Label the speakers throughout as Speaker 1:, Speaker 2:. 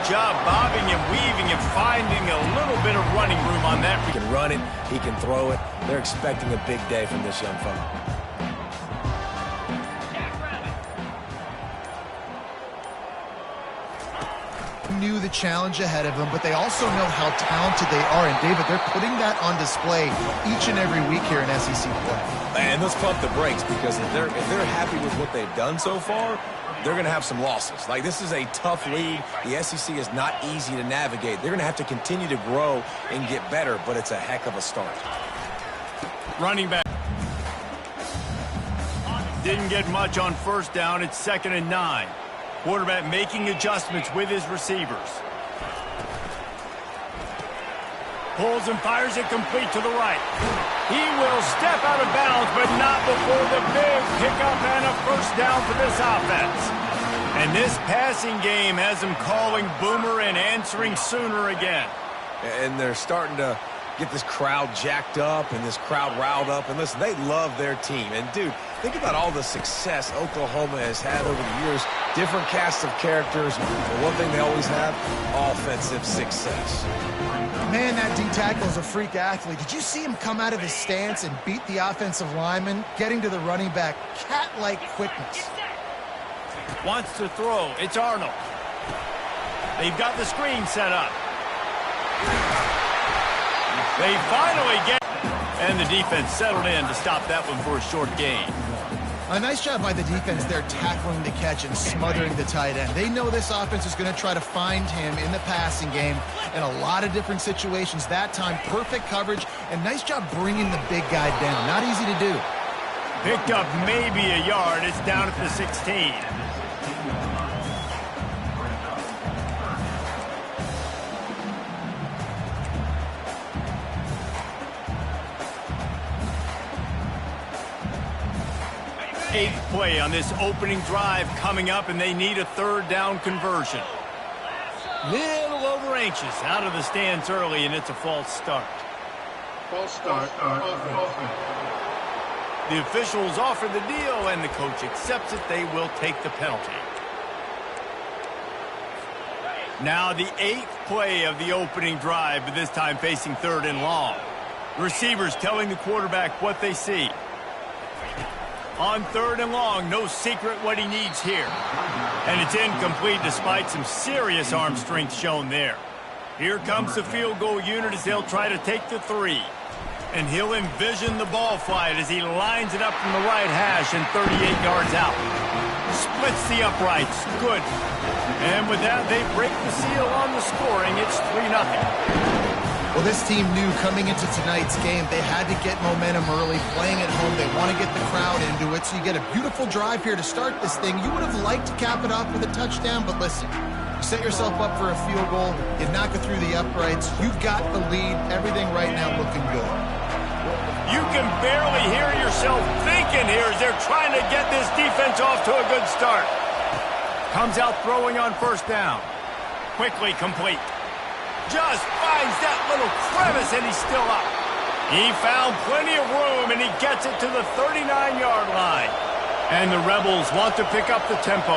Speaker 1: job bobbing and weaving and finding a little bit of running room on that.
Speaker 2: He can run it. He can throw it. They're expecting a big day from this young fella.
Speaker 3: Knew the challenge ahead of them, but they also know how talented they are. And David, they're putting that on display each and every week here in SEC play.
Speaker 2: And let's pump the brakes, because if they're happy with what they've done so far, they're going to have some losses. Like, this is a tough league. The SEC is not easy to navigate. They're going to have to continue to grow and get better, but it's a heck of a start.
Speaker 1: Running back. Didn't get much on first down. It's 2nd and 9. Quarterback making adjustments with his receivers. Pulls and fires it complete to the right. He will step out of bounds, but not before the big pickup and a first down for this offense. And this passing game has them calling Boomer and answering Sooner again.
Speaker 2: And they're starting to get this crowd jacked up and this crowd riled up. And listen, they love their team. And, dude, think about all the success Oklahoma has had over the years. Different casts of characters. But one thing they always have, offensive success.
Speaker 3: Man, that D tackle is a freak athlete. Did you see him come out of his stance and beat the offensive lineman, getting to the running back? Cat-like quickness.
Speaker 1: Wants to throw. It's Arnold. They've got the screen set up. They finally get, and the defense settled in to stop that one for a short gain.
Speaker 3: A nice job by the defense there, tackling the catch and smothering the tight end. They know this offense is going to try to find him in the passing game in a lot of different situations. That time, perfect coverage, and nice job bringing the big guy down. Not easy to do.
Speaker 1: Picked up maybe a yard. It's down at the 16. Eighth play on this opening drive coming up, and they need a 3rd down conversion. Little over anxious out of the stands early, and it's a false start.
Speaker 4: False start.
Speaker 1: The officials offer the deal, and the coach accepts it. They will take the penalty. Now the 8th play of the opening drive, but this time facing 3rd and long. Receivers telling the quarterback what they see. On 3rd and long, no secret what he needs here. And it's incomplete despite some serious arm strength shown there. Here comes the field goal unit as they'll try to take the 3. And he'll envision the ball flight as he lines it up from the right hash and 38 yards out. Splits the uprights. Good. And with that, they break the seal on the scoring. It's 3-0.
Speaker 3: Well, this team knew coming into tonight's game they had to get momentum early, playing at home. They want to get the crowd into it, so you get a beautiful drive here to start this thing. You would have liked to cap it off with a touchdown, but listen, you set yourself up for a field goal, you knock it through the uprights, you've got the lead, everything right now looking good.
Speaker 1: You can barely hear yourself thinking here as they're trying to get this defense off to a good start. Comes out throwing on 1st down. Quickly complete. Just finds that little crevice, and he's still up. He found plenty of room, and he gets it to the 39-yard line. And the Rebels want to pick up the tempo.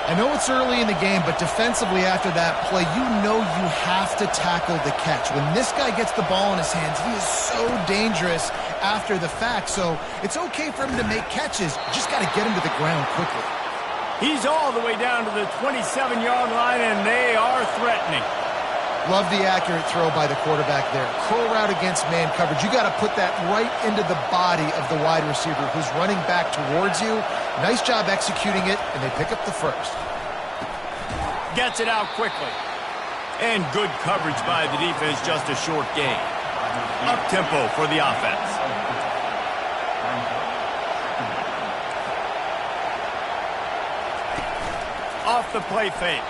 Speaker 3: I know it's early in the game, but defensively after that play, you know you have to tackle the catch. When this guy gets the ball in his hands, he is so dangerous after the fact. So it's okay for him to make catches. You just got to get him to the ground quickly.
Speaker 1: He's all the way down to the 27-yard line, and they are threatening.
Speaker 3: Love the accurate throw by the quarterback there. Curl route against man coverage. You got to put that right into the body of the wide receiver who's running back towards you. Nice job executing it, and they pick up the 1st.
Speaker 1: Gets it out quickly. And good coverage by the defense, just a short gain. Up-tempo for the offense. Off the play fake.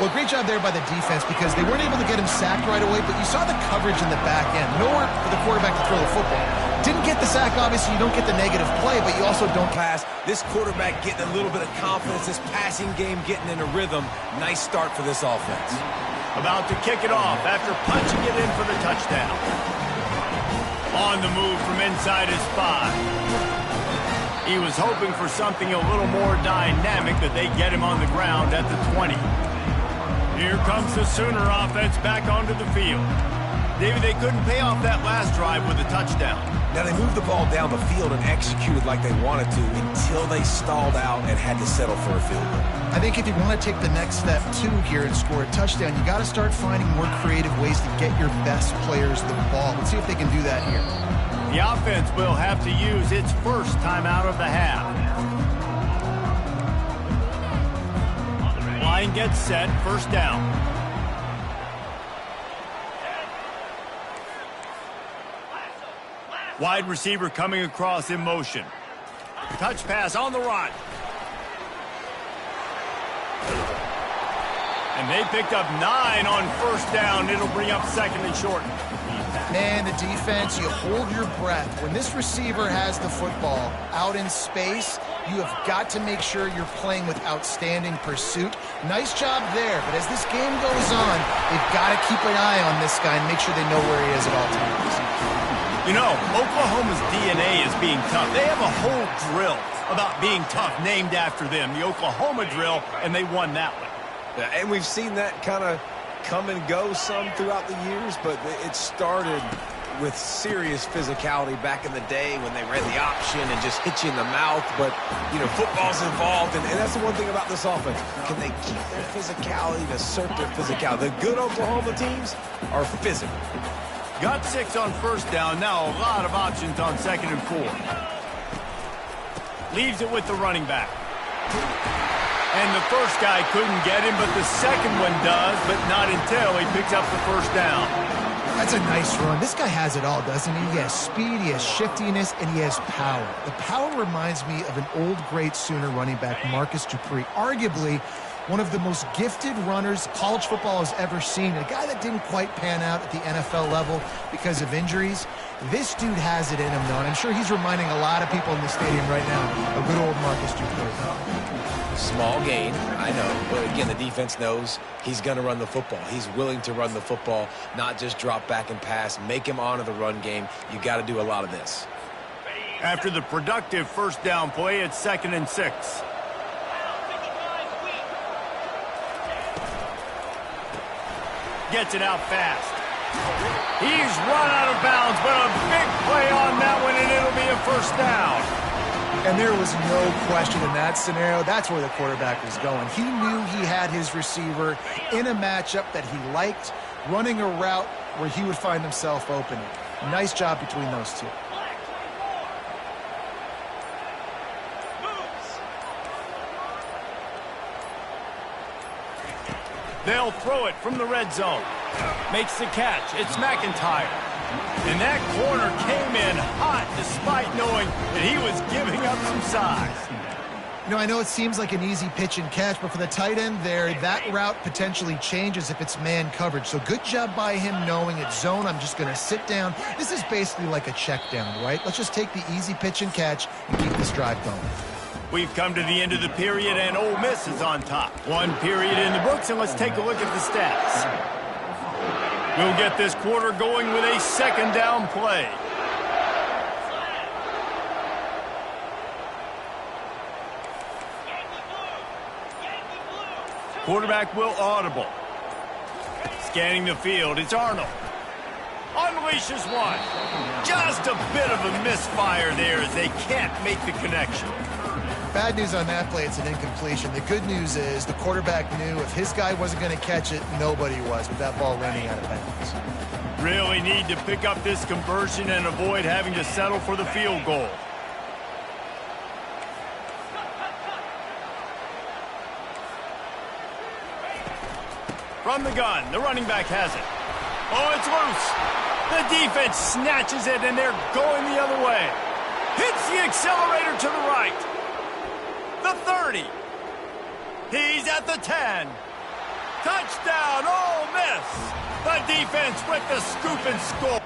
Speaker 3: Well, great job there by the defense because they weren't able to get him sacked right away, but you saw the coverage in the back end. Nowhere for the quarterback to throw the football. Didn't get the sack, obviously. You don't get the negative play, but you also don't
Speaker 2: pass. This quarterback getting a little bit of confidence. This passing game getting in a rhythm. Nice start for this offense.
Speaker 1: About to kick it off after punching it in for the touchdown. On the move from inside his 5. He was hoping for something a little more dynamic, that they get him on the ground at the 20. Here comes the Sooner offense back onto the field. David, they couldn't pay off that last drive with a touchdown.
Speaker 2: Now, they moved the ball down the field and executed like they wanted to until they stalled out and had to settle for a field goal.
Speaker 3: I think if you want to take the next step, too, here and score a touchdown, you got to start finding more creative ways to get your best players the ball. Let's see if they can do that here.
Speaker 1: The offense will have to use its first timeout of the half. Line gets set, first down. Wide receiver coming across in motion. Touch pass on the run. And they picked up 9 on first down. It'll bring up second and short.
Speaker 3: Man, the defense, you hold your breath. When this receiver has the football out in space, you have got to make sure you're playing with outstanding pursuit. Nice job there, but as this game goes on, they've got to keep an eye on this guy and make sure they know where he is at all times.
Speaker 1: You know, Oklahoma's DNA is being tough. They have a whole drill about being tough named after them, the Oklahoma drill, and they won that one.
Speaker 2: And we've seen that kind of come and go some throughout the years, but it started with serious physicality back in the day when they ran the option and just hit you in the mouth. But, you know, football's involved, and that's the one thing about this offense. Can they keep their physicality and assert their physicality? The good Oklahoma teams are physical.
Speaker 1: Got 6 on first down. Now a lot of options on second and 4. Leaves it with the running back. And the first guy couldn't get him, but the second one does, but not until he picks up the first down.
Speaker 3: That's a nice run. This guy has it all, doesn't he? He has speed, he has shiftiness, and he has power. The power reminds me of an old great Sooner running back, Marcus Dupree, arguably one of the most gifted runners college football has ever seen. A guy that didn't quite pan out at the NFL level because of injuries. This dude has it in him, though, and I'm sure he's reminding a lot of people in the stadium right now of good old Marcus Dupree.
Speaker 2: Small gain, I know, but again, the defense knows he's going to run the football. He's willing to run the football, not just drop back and pass, make him honor the run game. You got to do a lot of this.
Speaker 1: After the productive first down play, it's second and 6. Gets it out fast. He's run out of bounds, but a big play on that one, and it'll be a first down.
Speaker 3: And there was no question in that scenario. That's where the quarterback was going. He knew he had his receiver in a matchup that he liked, running a route where he would find himself opening. Nice job between those two.
Speaker 1: They'll throw it from the red zone. Makes the catch. It's McIntyre. And that corner came in hot despite knowing that he was giving up some size.
Speaker 3: You know, I know it seems like an easy pitch and catch, but for the tight end there, that route potentially changes if it's man coverage. So good job by him knowing it's zone. I'm just going to sit down. This is basically like a check down, right? Let's just take the easy pitch and catch and keep this drive going.
Speaker 1: We've come to the end of the period, and Ole Miss is on top. One period in the books, and let's take a look at the stats. We'll get this quarter going with a second down play. Quarterback will audible. Scanning the field, it's Arnold. Unleashes one. Just a bit of a misfire there as they can't make the connection.
Speaker 3: Bad news on that play, it's an incompletion. The good news is the quarterback knew if his guy wasn't going to catch it, nobody was with that ball landing out of bounds.
Speaker 1: Really need to pick up this conversion and avoid having to settle for the field goal. From the gun, the running back has it. Oh, it's loose. The defense snatches it, and they're going the other way. Hits the accelerator to the right. The 30. He's at the 10. Touchdown, Ole Miss. The defense with the scoop and score.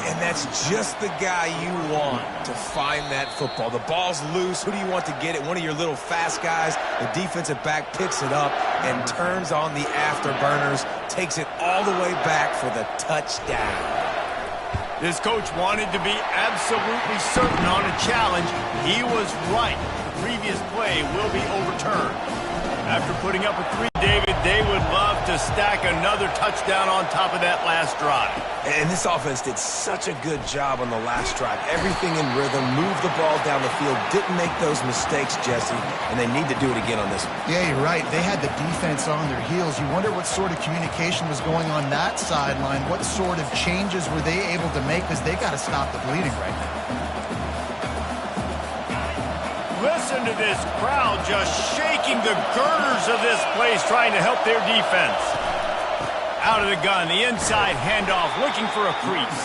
Speaker 2: And that's just the guy you want to find that football. The ball's loose. Who do you want to get it? One of your little fast guys. The defensive back picks it up and turns on the afterburners, takes it all the way back for the touchdown.
Speaker 1: This coach wanted to be absolutely certain on a challenge. He was right. The previous play will be overturned. After putting up a 3, David, they would love to stack another touchdown on top of that last drive.
Speaker 2: And this offense did such a good job on the last drive. Everything in rhythm, moved the ball down the field, didn't make those mistakes, Jesse, and they need to do it again on this one.
Speaker 3: Yeah, you're right. They had the defense on their heels. You wonder what sort of communication was going on that sideline. What sort of changes were they able to make, because they got to stop the bleeding right now.
Speaker 1: Listen to this crowd just shaking the girders of this place, trying to help their defense. Out of the gun, the inside handoff, looking for a crease.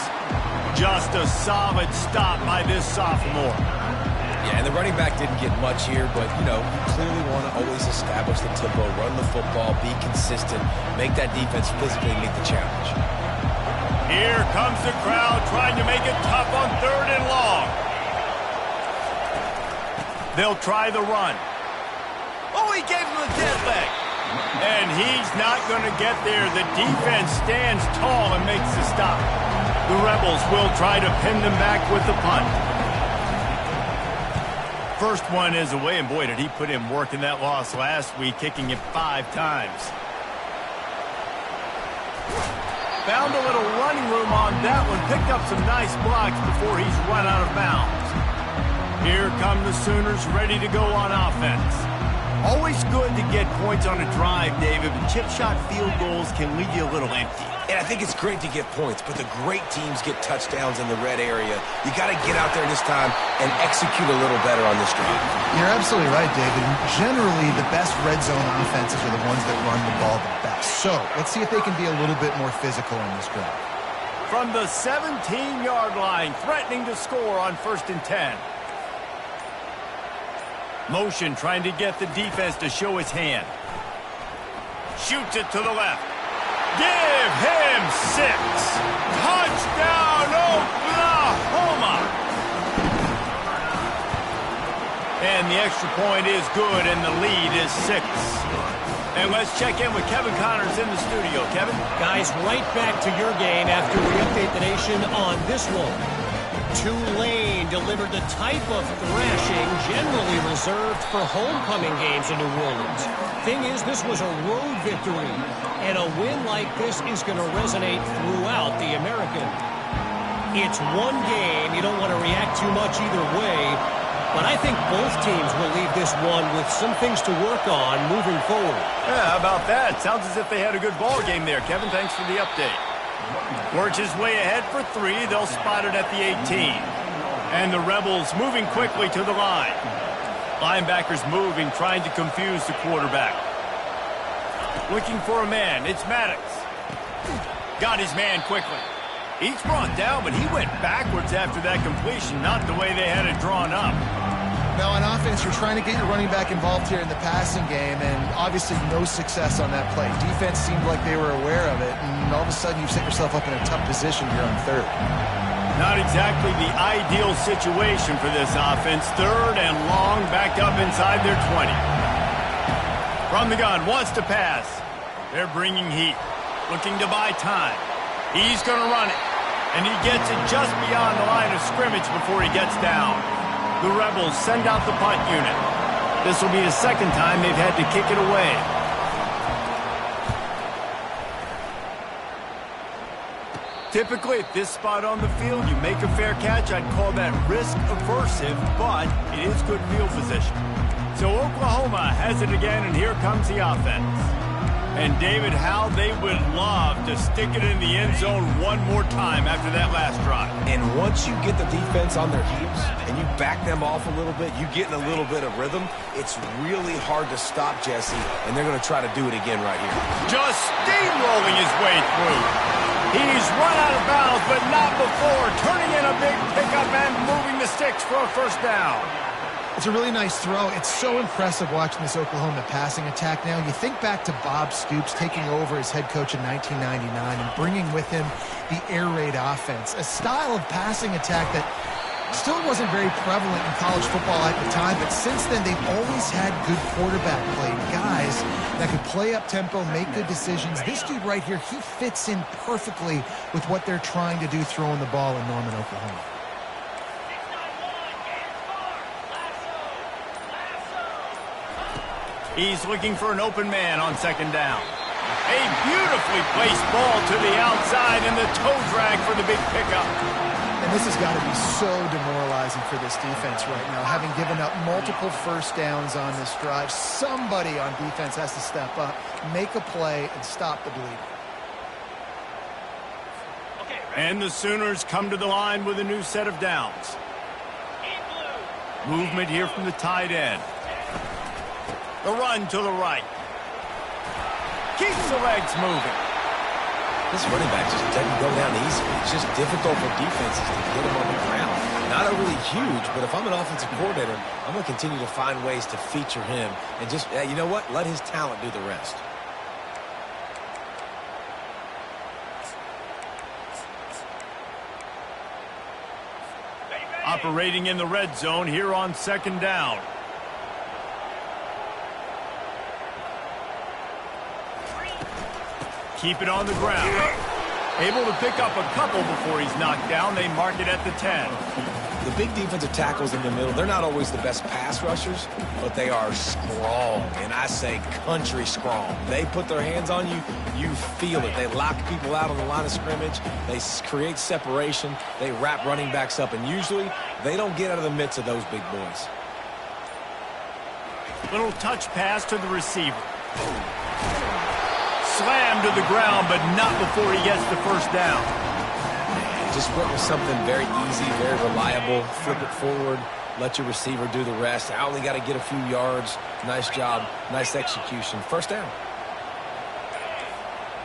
Speaker 1: Just a solid stop by this sophomore.
Speaker 2: Yeah, and the running back didn't get much here, but, you clearly want to always establish the tempo, run the football, be consistent, make that defense physically meet the challenge.
Speaker 1: Here comes the crowd trying to make it tough on 3rd and long. They'll try the run. Oh, he gave him the dead leg. And he's not going to get there. The defense stands tall and makes the stop. The Rebels will try to pin them back with the punt. First one is away, and boy, did he put in work in that loss last week, kicking it 5 times. Found a little running room on that one. Picked up some nice blocks before he's run out of bounds. Here come the Sooners ready to go on offense. Always good to get points on a drive, David, but chip shot field goals can leave you a little empty.
Speaker 2: And I think it's great to get points, but the great teams get touchdowns in the red area. You got to get out there this time and execute a little better on this drive.
Speaker 3: You're absolutely right, David. Generally, the best red zone offenses are the ones that run the ball the best. So let's see if they can be a little bit more physical on this drive.
Speaker 1: From the 17-yard line, threatening to score on 1st and 10. Motion trying to get the defense to show his hand. Shoots it to the left. Give him 6. Touchdown, Oklahoma! And the extra point is good, and the lead is 6. And let's check in with Kevin Connors in the studio. Kevin?
Speaker 5: Guys, right back to your game after we update the nation on this one. Tulane delivered the type of thrashing generally reserved for homecoming games in New Orleans. Thing is, this was a road victory, and a win like this is going to resonate throughout the American. It's one game. You don't want to react too much either way, but I think both teams will leave this one with some things to work on moving forward.
Speaker 1: Yeah, how about that? Sounds as if they had a good ball game there, Kevin. Thanks for the update. Works his way ahead for 3. They'll spot it at the 18. And the Rebels moving quickly to the line. Linebackers moving, trying to confuse the quarterback. Looking for a man. It's Maddox. Got his man quickly. He's brought down, but he went backwards after that completion, not the way they had it drawn up.
Speaker 3: Now, on offense, you're trying to get your running back involved here in the passing game, and obviously no success on that play. Defense seemed like they were aware of it, and all of a sudden you've set yourself up in a tough position here on 3rd.
Speaker 1: Not exactly the ideal situation for this offense. 3rd and long, backed up inside their 20. From the gun, wants to pass. They're bringing heat, looking to buy time. He's going to run it, and he gets it just beyond the line of scrimmage before he gets down. The Rebels send out the punt unit. This will be the 2nd time they've had to kick it away. Typically, at this spot on the field, you make a fair catch. I'd call that risk-aversive, but it is good field position. So Oklahoma has it again, and here comes the offense. And David, how they would love to stick it in the end zone one more time after that last drive.
Speaker 2: And once you get the defense on their heels and you back them off a little bit, you get in a little bit of rhythm, it's really hard to stop, Jesse, and they're going to try to do it again right here.
Speaker 1: Just steamrolling his way through. He's run out of bounds, but not before turning in a big pickup and moving the sticks for a 1st down.
Speaker 3: It's a really nice throw. It's so impressive watching this Oklahoma passing attack now. You think back to Bob Stoops taking over as head coach in 1999 and bringing with him the air raid offense, a style of passing attack that Still wasn't very prevalent in college football at the time, but since then they've always had good quarterback play. Guys that could play up tempo, make good decisions. This dude right here, he fits in perfectly with what they're trying to do throwing the ball in Norman, Oklahoma.
Speaker 1: He's looking for an open man on second down. A beautifully placed ball to the outside and the toe drag for the big pickup.
Speaker 3: And this has got to be so demoralizing for this defense right now. Having given up multiple first downs on this drive, somebody on defense has to step up, make a play, and stop the bleeding.
Speaker 1: And the Sooners come to the line with a new set of downs. Movement here from the tight end. The run to the right. Keeps the legs moving.
Speaker 2: This running back just doesn't go down easy. It's just difficult for defenses to get him on the ground. Not overly huge, but if I'm an offensive coordinator, I'm going to continue to find ways to feature him and just, you know what, let his talent do the rest.
Speaker 1: Operating in the red zone here on second down. Keep it on the ground. Able to pick up a couple before he's knocked down. They mark it at the 10.
Speaker 2: The big defensive tackles in the middle, they're not always the best pass rushers, but they are strong, and I say country strong. They put their hands on you, you feel it. They lock people out on the line of scrimmage. They create separation. They wrap running backs up, and usually they don't get out of the midst of those big boys.
Speaker 1: Little touch pass to the receiver. Slammed to the ground, but not before he gets the first down.
Speaker 2: Just went with something very easy, very reliable. Flip it forward, let your receiver do the rest. I only got to get a few yards. Nice job, nice execution. First down.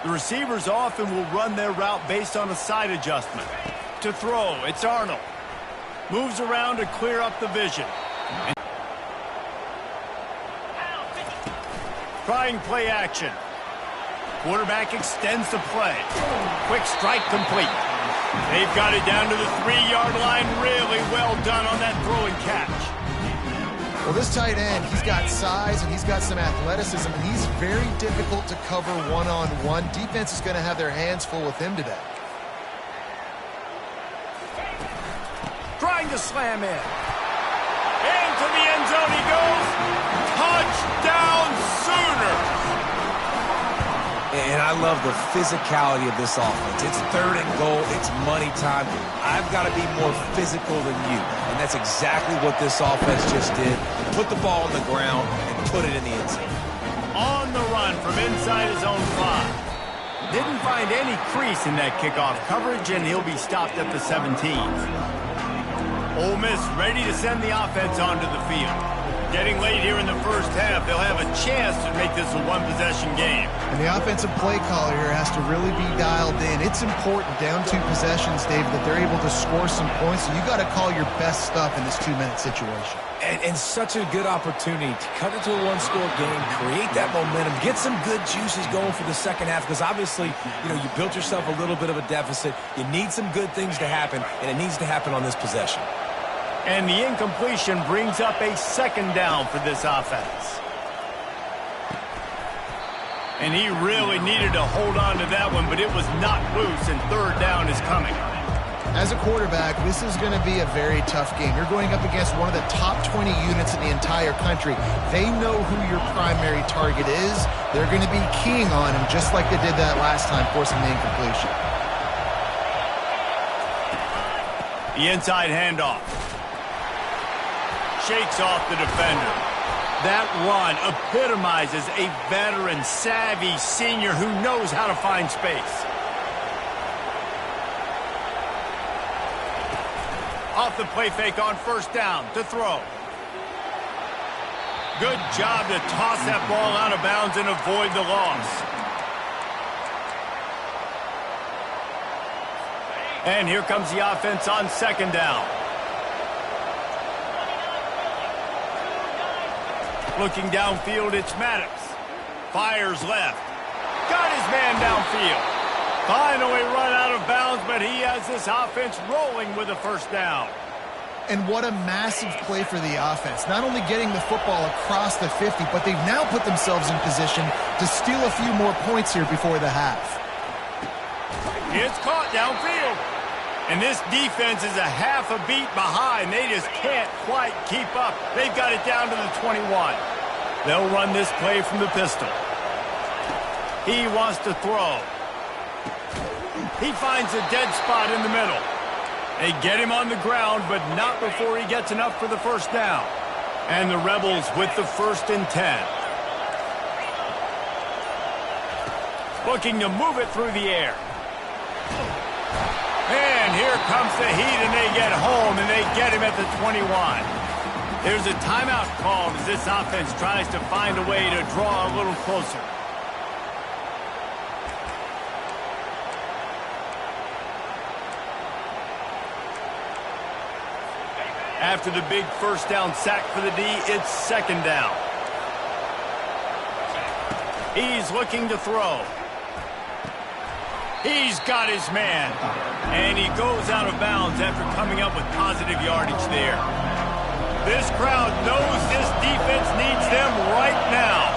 Speaker 1: The receivers often will run their route based on a side adjustment. To throw, it's Arnold. Moves around to clear up the vision. Trying play action. Quarterback extends the play. Quick strike complete. They've got it down to the 3-yard line. Really well done on that throw and catch.
Speaker 3: Well, this tight end, he's got size and he's got some athleticism, and he's very difficult to cover one-on-one. Defense is going to have their hands full with him today.
Speaker 1: Trying to slam in. Into the end zone he goes. Touchdown Sooners.
Speaker 2: And I love the physicality of this offense. It's third and goal. It's money time. I've got to be more physical than you. And that's exactly what this offense just did. Put the ball on the ground and put it in the end zone.
Speaker 1: On the run from inside his own 5. Didn't find any crease in that kickoff coverage, and he'll be stopped at the 17. Ole Miss ready to send the offense onto the field. Getting late here in the first half, they'll have a chance to make this a one-possession game.
Speaker 3: And the offensive play caller here has to really be dialed in. It's important down 2 possessions, Dave, that they're able to score some points. So you got to call your best stuff in this 2-minute situation.
Speaker 2: And such a good opportunity to cut it to a 1-score game, create that momentum, get some good juices going for the second half, because obviously, you built yourself a little bit of a deficit. You need some good things to happen, and it needs to happen on this possession.
Speaker 1: And the incompletion brings up a second down for this offense. And he really needed to hold on to that one, but it was knocked loose, and third down is coming.
Speaker 3: As a quarterback, this is going to be a very tough game. You're going up against one of the top 20 units in the entire country. They know who your primary target is. They're going to be keying on him, just like they did that last time, forcing the incompletion.
Speaker 1: The inside handoff. Shakes off the defender. That run epitomizes a veteran, savvy senior who knows how to find space. Off the play fake on first down to throw. Good job to toss that ball out of bounds and avoid the loss. And here comes the offense on second down. Looking downfield, it's Maddox. Fires left. Got his man downfield. Finally run out of bounds, but he has this offense rolling with a first down.
Speaker 3: And what a massive play for the offense. Not only getting the football across the 50, but they've now put themselves in position to steal a few more points here before the half.
Speaker 1: It's caught downfield. And this defense is a half a beat behind. They just can't quite keep up. They've got it down to the 21. They'll run this play from the pistol. He wants to throw. He finds a dead spot in the middle. They get him on the ground, but not before he gets enough for the first down. And the Rebels with the 1st and 10. Looking to move it through the air. And here comes the heat, and they get home, and they get him at the 21. There's a timeout called as this offense tries to find a way to draw a little closer. After the big first down sack for the D, it's 2nd down. He's looking to throw. He's got his man. And he goes out of bounds after coming up with positive yardage there. This crowd knows this defense needs them right now.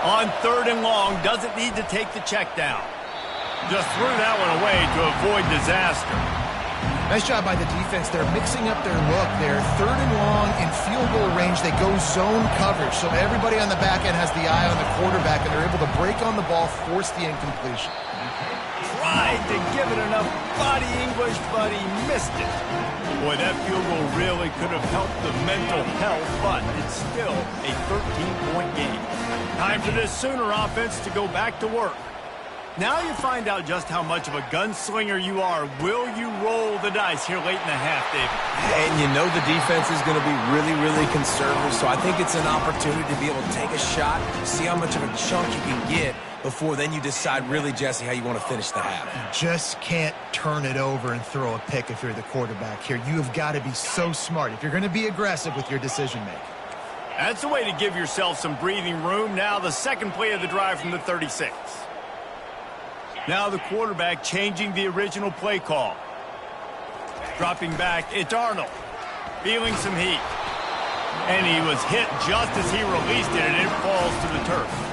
Speaker 1: On 3rd and long, doesn't need to take the check down. Just threw that one away to avoid disaster.
Speaker 3: Nice job by the defense. They're mixing up their look. They're 3rd and long in field goal range. They go zone coverage. So everybody on the back end has the eye on the quarterback, and they're able to break on the ball, force the incompletion.
Speaker 1: Tried to give it enough body English, but he missed it. Boy, that field goal really could have helped the mental health, but it's still a 13-point game. Time for this Sooner offense to go back to work. Now you find out just how much of a gunslinger you are. Will you roll the dice here late in the half, David?
Speaker 2: And you know the defense is going to be really, really conservative, so I think it's an opportunity to be able to take a shot, see how much of a chunk you can get before then you decide really, Jesse, how you want to finish the half.
Speaker 3: You just can't turn it over and throw a pick if you're the quarterback here. You have got to be so smart if you're going to be aggressive with your decision-making.
Speaker 1: That's the way to give yourself some breathing room. Now the second play of the drive from the 36. Now the quarterback changing the original play call. Dropping back, it's Arnold. Feeling some heat. And he was hit just as he released it, and it falls to the turf.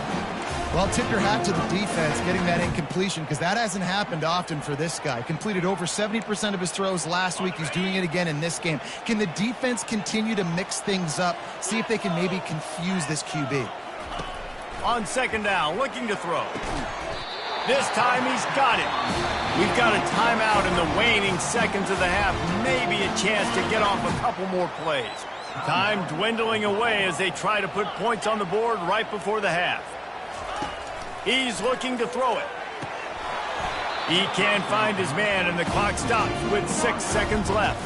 Speaker 3: Well, tip your hat to the defense getting that incompletion, because that hasn't happened often for this guy. Completed over 70% of his throws last week. He's doing it again in this game. Can the defense continue to mix things up? See if they can maybe confuse this QB.
Speaker 1: On 2nd down, looking to throw. This time he's got it. We've got a timeout in the waning seconds of the half. Maybe a chance to get off a couple more plays. Time dwindling away as they try to put points on the board right before the half. He's looking to throw it. He can't find his man, and the clock stops with 6 seconds left.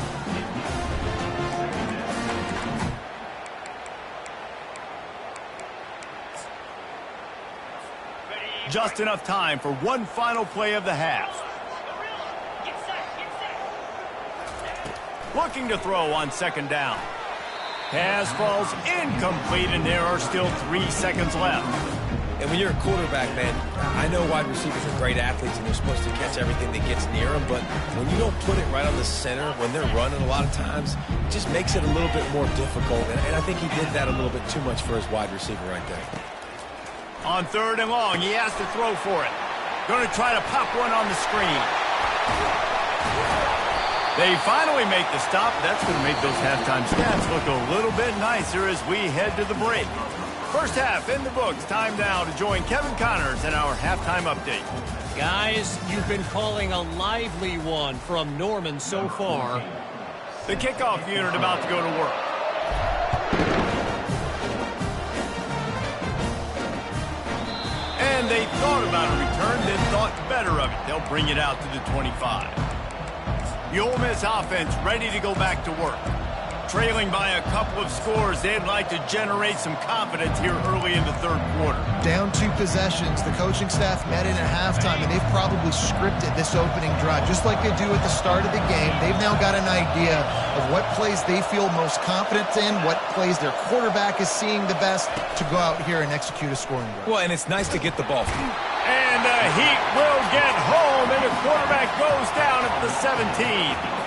Speaker 1: Just enough time for one final play of the half. Looking to throw on 2nd down. Pass falls incomplete, and there are still 3 seconds left.
Speaker 2: And when you're a quarterback, man, I know wide receivers are great athletes and they're supposed to catch everything that gets near them, but when you don't put it right on the center, when they're running a lot of times, it just makes it a little bit more difficult. And I think he did that a little bit too much for his wide receiver right there.
Speaker 1: On 3rd and long, he has to throw for it. Going to try to pop one on the screen. They finally make the stop. That's going to make those halftime stats look a little bit nicer as we head to the break. First half in the books. Time now to join Kevin Connors in our halftime update.
Speaker 5: Guys, you've been calling a lively one from Norman so far.
Speaker 1: The kickoff unit about to go to work. And they thought about a return, then thought better of it. They'll bring it out to the 25. The Ole Miss offense ready to go back to work. Trailing by a couple of scores, they'd like to generate some confidence here early in the 3rd quarter.
Speaker 3: Down 2 possessions. The coaching staff met in at halftime, and they've probably scripted this opening drive, just like they do at the start of the game. They've now got an idea of what plays they feel most confident in, what plays their quarterback is seeing the best to go out here and execute a scoring drive.
Speaker 2: Well, and it's nice to get the ball.
Speaker 1: And the Heat will get home, and the quarterback goes down at the 17.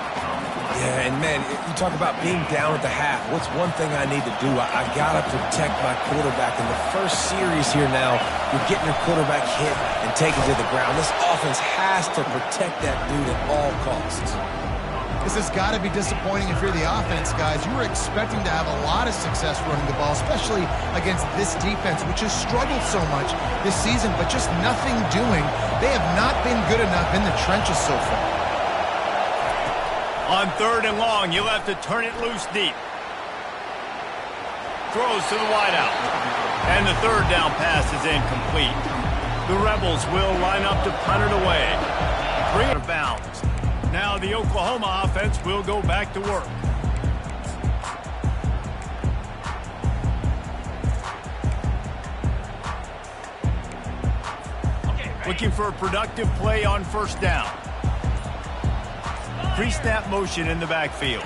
Speaker 2: Yeah, and man, you talk about being down at the half. What's one thing I need to do? I got to protect my quarterback. In the first series here now, you're getting your quarterback hit and taken to the ground. This offense has to protect that dude at all costs.
Speaker 3: This has got to be disappointing if you're the offense, guys. You were expecting to have a lot of success running the ball, especially against this defense, which has struggled so much this season, but just nothing doing. They have not been good enough in the trenches so far.
Speaker 1: On 3rd and long, you'll have to turn it loose deep. Throws to the wideout. And the 3rd down pass is incomplete. The Rebels will line up to punt it away. 3 out of bounds. Now the Oklahoma offense will go back to work. Looking for a productive play on 1st down. Pre-snap motion in the backfield.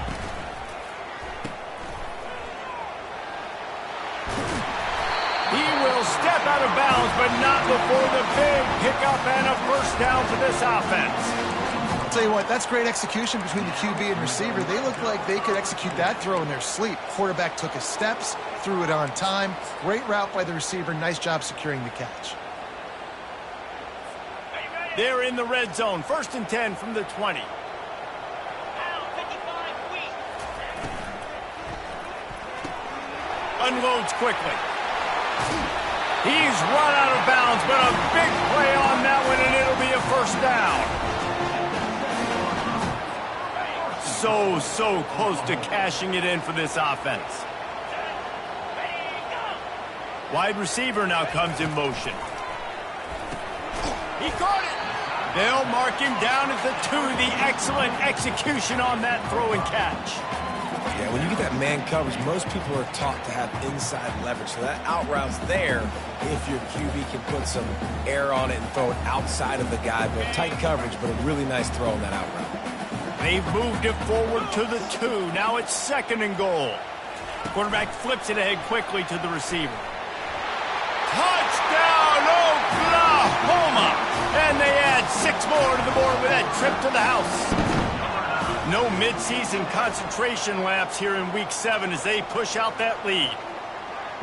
Speaker 1: He will step out of bounds, but not before the big pickup and a 1st down for this offense.
Speaker 3: I'll tell you what, that's great execution between the QB and receiver. They look like they could execute that throw in their sleep. Quarterback took his steps, threw it on time. Great route by the receiver. Nice job securing the catch.
Speaker 1: They're in the red zone. 1st and 10 from the 20. Unloads quickly. He's run out of bounds, but a big play on that one, and it'll be a 1st down. So close to cashing it in for this offense. Wide receiver now comes in motion. He caught it. They'll mark him down at the 2. The excellent execution on that throw and catch.
Speaker 2: Yeah, when you get that man coverage, most people are taught to have inside leverage. So that out route's there if your QB can put some air on it and throw it outside of the guy. But tight coverage, but a really nice throw on that out route.
Speaker 1: They've moved it forward to the 2. Now it's 2nd and goal. Quarterback flips it ahead quickly to the receiver. Touchdown, Oklahoma! And they add 6 more to the board with that trip to the house. No midseason concentration laps here in Week 7 as they push out that lead.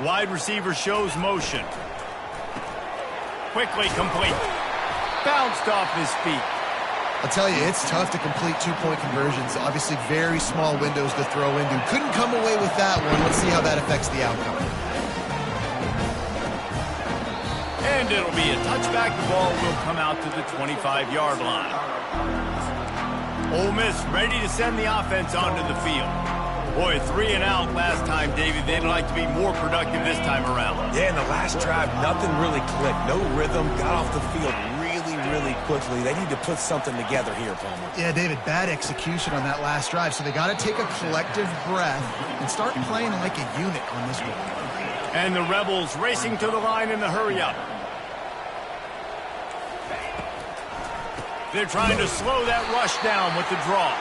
Speaker 1: Wide receiver shows motion. Quickly complete. Bounced off his feet.
Speaker 3: I'll tell you, it's tough to complete 2-point conversions. Obviously, very small windows to throw into. Couldn't come away with that one. Let's see how that affects the outcome.
Speaker 1: And it'll be a touchback. The ball will come out to the 25-yard line. Ole Miss ready to send the offense onto the field. Boy, 3 and out last time, David. They'd like to be more productive this time around.
Speaker 2: Yeah, in the last drive, nothing really clicked. No rhythm, got off the field really quickly. They need to put something together here, Palmer.
Speaker 3: Yeah, David, bad execution on that last drive, so they got to take a collective breath and start playing like a unit on this one.
Speaker 1: And the Rebels racing to the line in the hurry-up. They're trying to slow that rush down with the draw.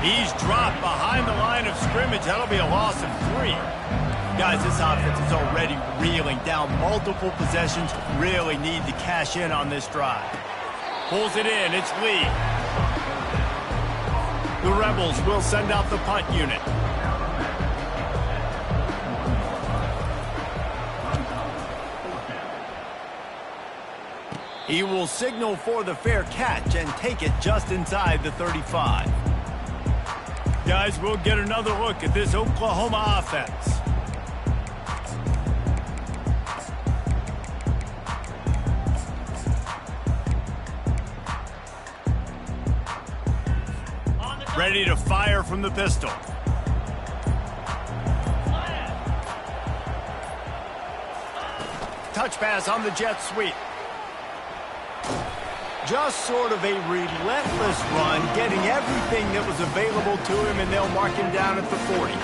Speaker 1: He's dropped behind the line of scrimmage. That'll be a loss of 3. Guys, this offense is already reeling down multiple possessions. Really need to cash in on this drive. Pulls it in. It's Lee. The Rebels will send out the punt unit. He will signal for the fair catch and take it just inside the 35. Guys, we'll get another look at this Oklahoma offense. Ready to fire from the pistol. Touch pass on the jet sweep. Just sort of a relentless run, getting everything that was available to him, and they'll mark him down at the 40.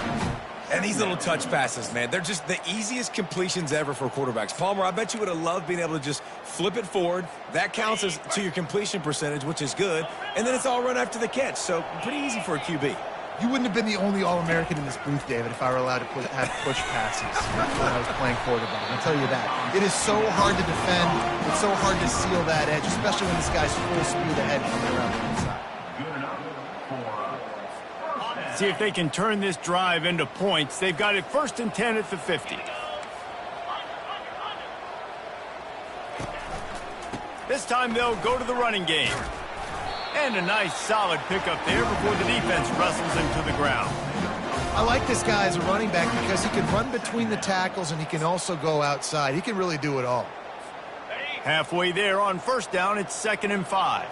Speaker 2: And these little touch passes, man, they're just the easiest completions ever for quarterbacks. Palmer, I bet you would have loved being able to just flip it forward. That counts as to your completion percentage, which is good. And then it's all run after the catch, so pretty easy for a QB.
Speaker 3: You wouldn't have been the only All-American in this booth, David, if I were allowed to have push passes when I was playing quarterback. I'll tell you that. It is so hard to defend. It's so hard to seal that edge, especially when this guy's full speed ahead coming around the inside.
Speaker 1: See if they can turn this drive into points. They've got it 1st and 10 at the 50. This time they'll go to the running game. And a nice solid pickup there before the defense wrestles him to the ground.
Speaker 3: I like this guy as a running back because he can run between the tackles and he can also go outside. He can really do it all.
Speaker 1: Halfway there on 1st down, it's 2nd and 5.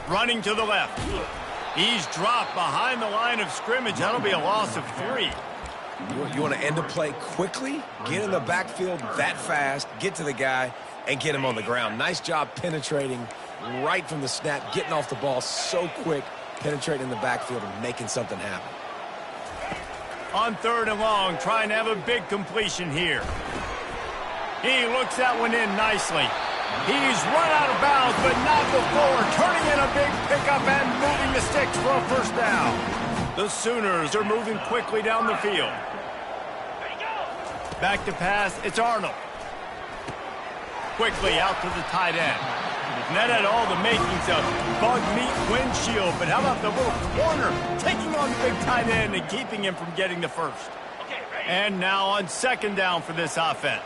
Speaker 1: Running to the left. He's dropped behind the line of scrimmage. That'll be a loss of 3.
Speaker 2: You want to end a play quickly, get in the backfield that fast, get to the guy, and get him on the ground. Nice job penetrating right from the snap, getting off the ball so quick, penetrating the backfield and making something happen.
Speaker 1: On 3rd and long, trying to have a big completion here. He looks that one in nicely. He's run out of bounds, but not before turning in a big pickup and moving the sticks for a 1st down. The Sooners are moving quickly down the field. Back to pass, it's Arnold. Quickly out to the tight end. And that had all the makings of bug meat windshield, but how about the little corner taking on the big tight end and keeping him from getting the 1st? And now on 2nd down for this offense.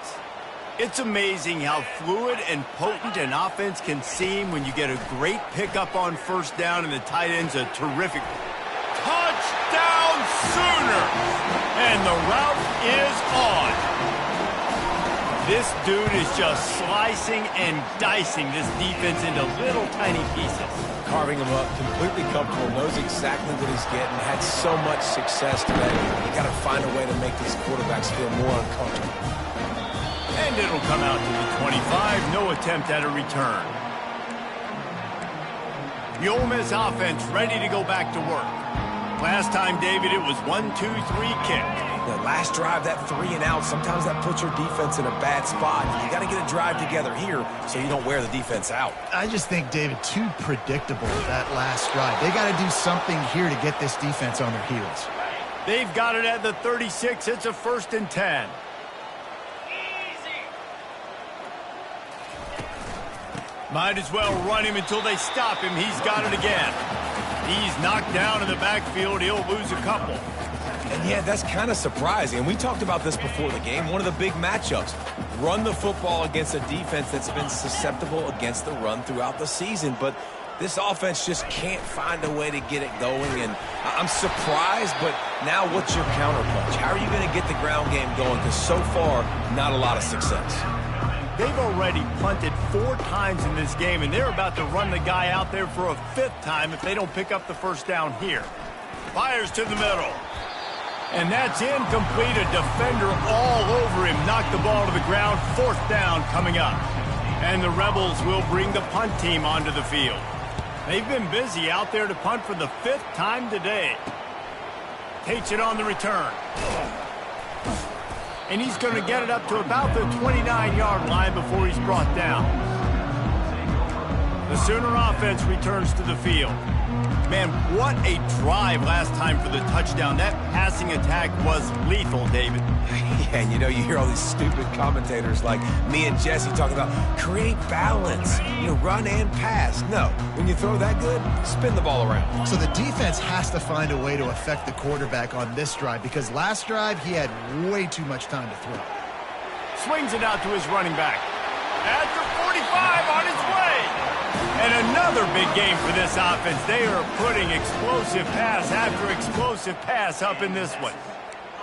Speaker 1: It's amazing how fluid and potent an offense can seem when you get a great pickup on 1st down and the tight end's a terrific touchdown Sooner! And the route is on. This dude is just slicing and dicing this defense into little tiny pieces.
Speaker 2: Carving him up, completely comfortable, knows exactly what he's getting, had so much success today. You got to find a way to make these quarterbacks feel more uncomfortable.
Speaker 1: And it'll come out to the 25, no attempt at a return. The Ole Miss offense ready to go back to work. Last time, David, it was 1-2-3 kick.
Speaker 2: The last drive, that 3 and out, sometimes that puts your defense in a bad spot. You got to get a drive together here so you don't wear the defense out.
Speaker 3: I just think, David, too predictable that last drive. They got to do something here to get this defense on their heels.
Speaker 1: They've got it at the 36. It's a 1st and 10. Might as well run him until they stop him. He's got it again. He's knocked down in the backfield. He'll lose a couple.
Speaker 2: And yeah, that's kind of surprising. And we talked about this before the game. One of the big matchups. Run the football against a defense that's been susceptible against the run throughout the season. But this offense just can't find a way to get it going. And I'm surprised, but now what's your counterpunch? How are you going to get the ground game going? Because so far, not a lot of success.
Speaker 1: They've already punted 4 times in this game, and they're about to run the guy out there for a 5th time if they don't pick up the 1st down here. Fires to the middle. And that's incomplete. A defender all over him. Knocked the ball to the ground. 4th down coming up. And the Rebels will bring the punt team onto the field. They've been busy out there to punt for the 5th time today. Takes it on the return. And he's going to get it up to about the 29-yard line before he's brought down. The Sooner offense returns to the field. Man, what a drive last time for the touchdown. That passing attack was lethal, David.
Speaker 2: Yeah, and you know, you hear all these stupid commentators like me and Jesse talking about create balance, run and pass. No, when you throw that good, spin the ball around.
Speaker 3: So the defense has to find a way to affect the quarterback on this drive because last drive he had way too much time to throw.
Speaker 1: Swings it out to his running back. At the 45 on his way. And another big game for this offense. They are putting explosive pass after explosive pass up in this one.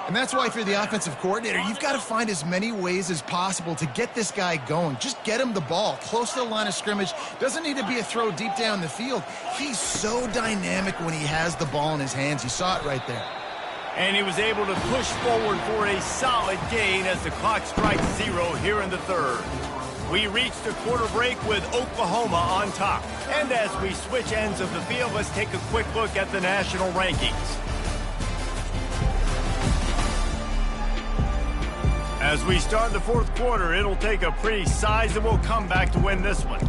Speaker 3: And that's why if you're the offensive coordinator, you've got to find as many ways as possible to get this guy going. Just get him the ball close to the line of scrimmage. Doesn't need to be a throw deep down the field. He's so dynamic when he has the ball in his hands. You saw it right there.
Speaker 1: And he was able to push forward for a solid gain as the clock strikes 0 here in the 3rd. We reached a quarter break with Oklahoma on top. And as we switch ends of the field, let's take a quick look at the national rankings. As we start the 4th quarter, it'll take a pretty sizable comeback to win this one.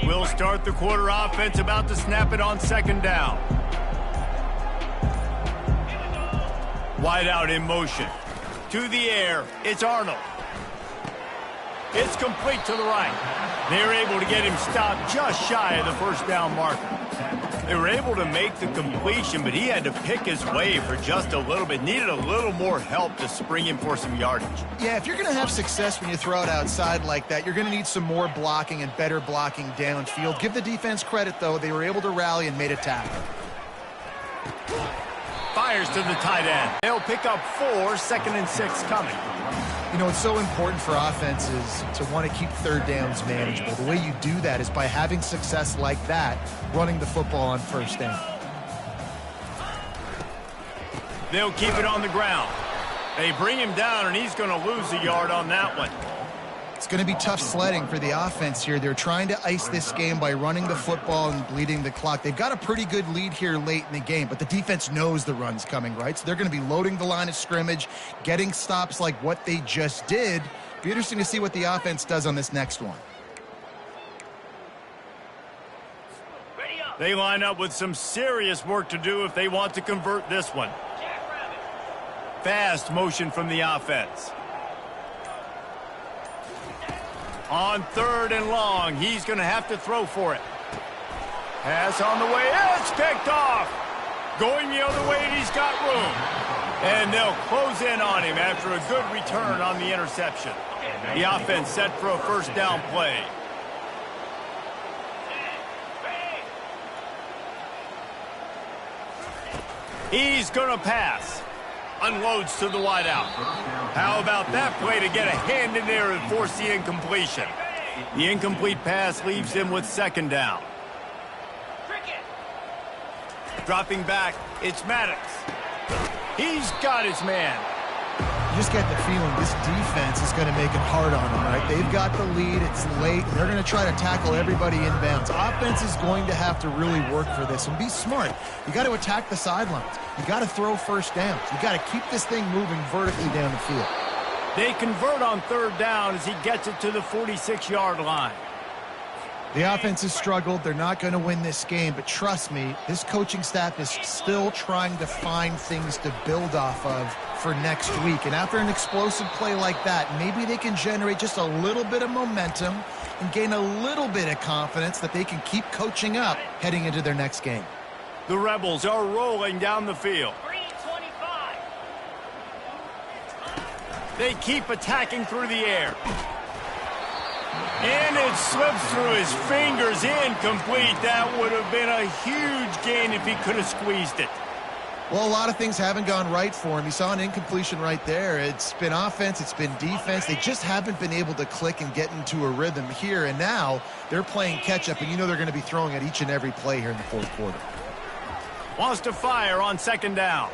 Speaker 1: We'll start the quarter offense about to snap it on 2nd down. Wide out in motion. To the air, it's Arnold. It's complete to the right. They're able to get him stopped just shy of the first down marker. They were able to make the completion, but he had to pick his way for just a little bit. Needed a little more help to spring him for some yardage.
Speaker 3: Yeah, if you're going to have success when you throw it outside like that, you're going to need some more blocking and better blocking downfield. Give the defense credit, though. They were able to rally and made a tackle.
Speaker 1: Fires to the tight end. They'll pick up 4, 2nd and 6 coming.
Speaker 3: You know, it's so important for offenses to want to keep third downs manageable. The way you do that is by having success like that, running the football on first down.
Speaker 1: They'll keep it on the ground. They bring him down, and he's going to lose a yard on that one.
Speaker 3: It's going to be tough sledding for the offense here. They're trying to ice this game by running the football and bleeding the clock. They've got a pretty good lead here late in the game, but the defense knows the run's coming, right? So they're going to be loading the line of scrimmage, getting stops like what they just did. Be interesting to see what the offense does on this next one.
Speaker 1: They line up with some serious work to do if they want to convert this one. Fast motion from the offense. On 3rd and long, he's going to have to throw for it. Pass on the way. It's picked off. Going the other way, and he's got room. And they'll close in on him after a good return on the interception. The offense set for a first down play. He's going to pass. Unloads to the wideout. How about that play to get a hand in there and force the incompletion? The incomplete pass leaves him with 2nd down. Dropping back, it's Maddox. He's got his man.
Speaker 3: You just get the feeling this defense is going to make it hard on them, right? They've got the lead. It's late. They're going to try to tackle everybody inbounds. Offense is going to have to really work for this and be smart. You got to attack the sidelines. You got to throw first downs. You got to keep this thing moving vertically down the field.
Speaker 1: They convert on 3rd down as he gets it to the 46-yard line.
Speaker 3: The offense has struggled. They're not going to win this game, but trust me, this coaching staff is still trying to find things to build off of for next week. And after an explosive play like that, maybe they can generate just a little bit of momentum and gain a little bit of confidence that they can keep coaching up heading into their next game.
Speaker 1: The Rebels are rolling down the field. They keep attacking through the air. And it slips through his fingers, incomplete. That would have been a huge gain if he could have squeezed it.
Speaker 3: Well, a lot of things haven't gone right for him. You saw an incompletion right there. It's been offense, it's been defense. They just haven't been able to click and get into a rhythm here. And now they're playing catch-up, and you know they're going to be throwing at each and every play here in the 4th quarter.
Speaker 1: Wants to fire on 2nd down.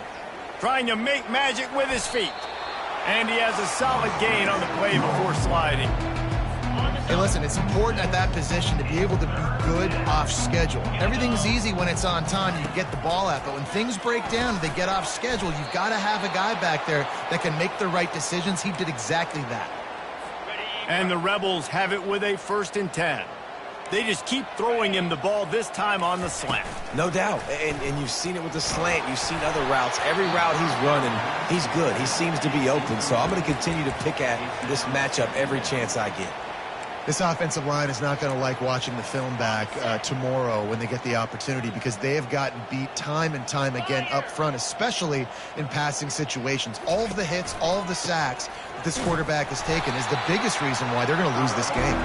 Speaker 1: Trying to make magic with his feet. And he has a solid gain on the play before sliding.
Speaker 3: Hey, listen, it's important at that position to be able to be good off schedule. Everything's easy when it's on time. You get the ball out. But when things break down and they get off schedule, you've got to have a guy back there that can make the right decisions. He did exactly that.
Speaker 1: And the Rebels have it with a 1st and 10. They just keep throwing him the ball, this time on the slant.
Speaker 2: No doubt. And you've seen it with the slant. You've seen other routes. Every route he's running, he's good. He seems to be open. So I'm going to continue to pick at this matchup every chance I get.
Speaker 3: This offensive line is not going to like watching the film back tomorrow when they get the opportunity, because they have gotten beat time and time again up front, especially in passing situations. All of the hits, all of the sacks that this quarterback has taken is the biggest reason why they're going to lose this game.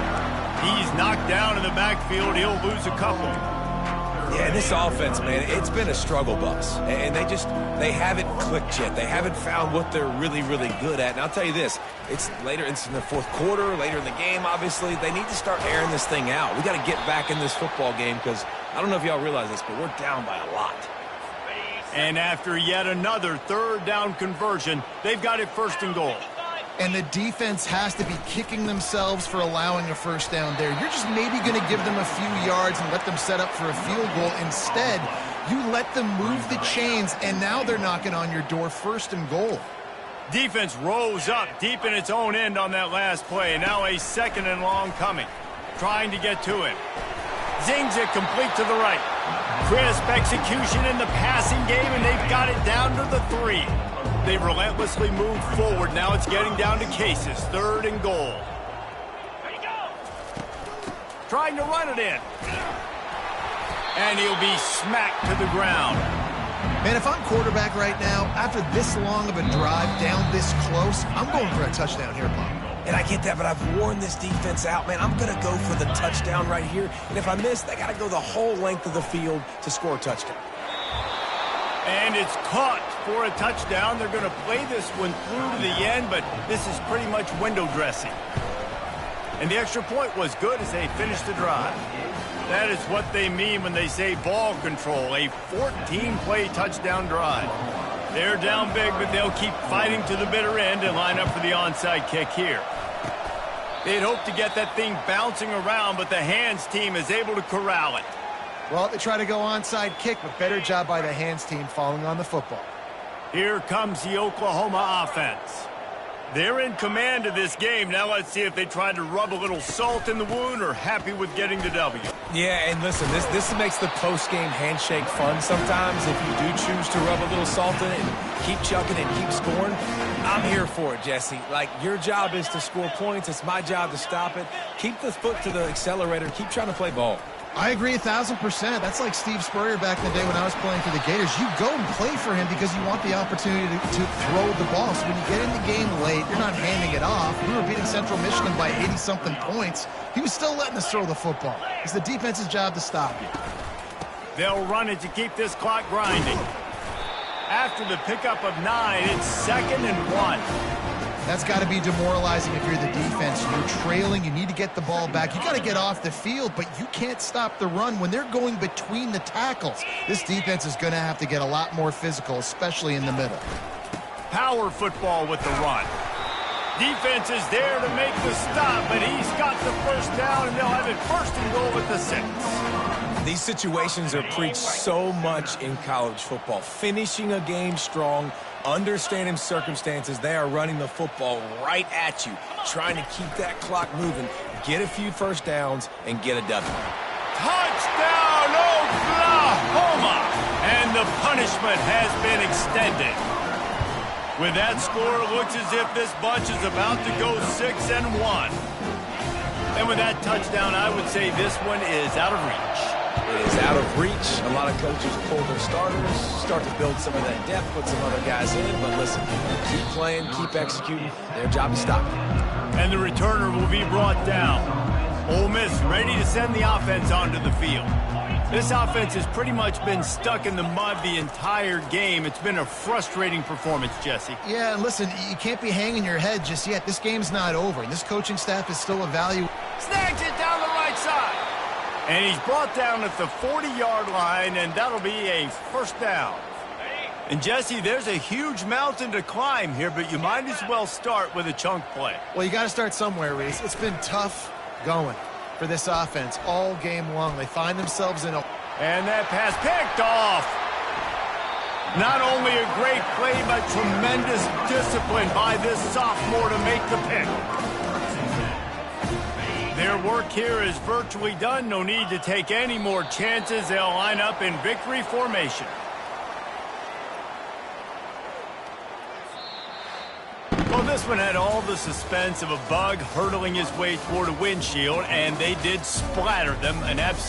Speaker 1: He's knocked down in the backfield. He'll lose a couple.
Speaker 2: Yeah, this offense, man, it's been a struggle bus. And they haven't clicked yet. They haven't found what they're really, really good at. And I'll tell you this, it's in the 4th quarter, later in the game, obviously. They need to start airing this thing out. We got to get back in this football game, because I don't know if y'all realize this, but we're down by a lot.
Speaker 1: And after yet another 3rd down conversion, they've got it 1st and goal.
Speaker 3: And the defense has to be kicking themselves for allowing a 1st down there. You're just maybe going to give them a few yards and let them set up for a field goal. Instead, you let them move the chains, and now they're knocking on your door, 1st and goal.
Speaker 1: Defense rose up deep in its own end on that last play. Now a 2nd and long coming. Trying to get to it. Zings it complete to the right. Crisp execution in the passing game, and they've got it down to the 3. They've relentlessly moved forward. Now it's getting down to cases. 3rd and goal. Trying to run it in. And he'll be smacked to the ground.
Speaker 3: Man, if I'm quarterback right now, after this long of a drive down this close, I'm going for a touchdown here, Bob.
Speaker 2: And I get that, but I've worn this defense out, man. I'm going to go for the touchdown right here. And if I miss, they got to go the whole length of the field to score a touchdown.
Speaker 1: And it's caught for a touchdown. They're going to play this one through to the end, but this is pretty much window dressing. And the extra point was good as they finished the drive. That is what they mean when they say ball control, a 14-play touchdown drive. They're down big, but they'll keep fighting to the bitter end and line up for the onside kick here. They'd hope to get that thing bouncing around, but the hands team is able to corral it.
Speaker 3: Well, they try to go onside kick, but better job by the hands team falling on the football.
Speaker 1: Here comes the Oklahoma offense. They're in command of this game. Now let's see if they try to rub a little salt in the wound or happy with getting the W.
Speaker 2: Yeah, and listen, this makes the post-game handshake fun sometimes. If you do choose to rub a little salt in it and keep chucking and keep scoring, I'm here for it, Jesse. Like, your job is to score points. It's my job to stop it. Keep the foot to the accelerator. Keep trying to play ball.
Speaker 3: I agree 1,000%. That's like Steve Spurrier back in the day when I was playing for the Gators. You go and play for him because you want the opportunity to throw the ball. So when you get in the game late, you're not handing it off. We were beating Central Michigan by 80-something points. He was still letting us throw the football. It's the defense's job to stop you.
Speaker 1: They'll run it to keep this clock grinding. After the pickup of 9, it's 2nd and 1.
Speaker 3: That's got to be demoralizing if you're the defense. You're trailing. You need to get the ball back. You got to get off the field, but you can't stop the run when they're going between the tackles. This defense is going to have to get a lot more physical, especially in the middle.
Speaker 1: Power football with the run. Defense is there to make the stop, but he's got the first down, and they'll have it 1st and goal at the 6.
Speaker 2: These situations are preached so much in college football. Finishing a game strong, understanding circumstances. They are running the football right at you, trying to keep that clock moving, get a few first downs, and get a W.
Speaker 1: Touchdown, Oklahoma! And the punishment has been extended. With that score, it looks as if this bunch is about to go 6 and 1. And with that touchdown, I would say this one is out of reach.
Speaker 2: It is out of reach. A lot of coaches pull their starters, start to build some of that depth, put some other guys in. But listen, keep playing, keep executing. Their job is stop it.
Speaker 1: And the returner will be brought down. Ole Miss ready to send the offense onto the field. This offense has pretty much been stuck in the mud the entire game. It's been a frustrating performance, Jesse.
Speaker 3: Yeah, and listen, you can't be hanging your head just yet. This game's not over. This coaching staff is still evaluating.
Speaker 1: Snags it down the right side. And he's brought down at the 40-yard line, and that'll be a 1st down. And, Jesse, there's a huge mountain to climb here, but you might as well start with a chunk play.
Speaker 3: Well, you got to start somewhere, Reese. It's been tough going for this offense all game long. They find themselves in a...
Speaker 1: And that pass picked off. Not only a great play, but tremendous discipline by this sophomore to make the pick. Their work here is virtually done. No need to take any more chances. They'll line up in victory formation. Well, this one had all the suspense of a bug hurtling his way toward a windshield, and they did splatter them. An absolute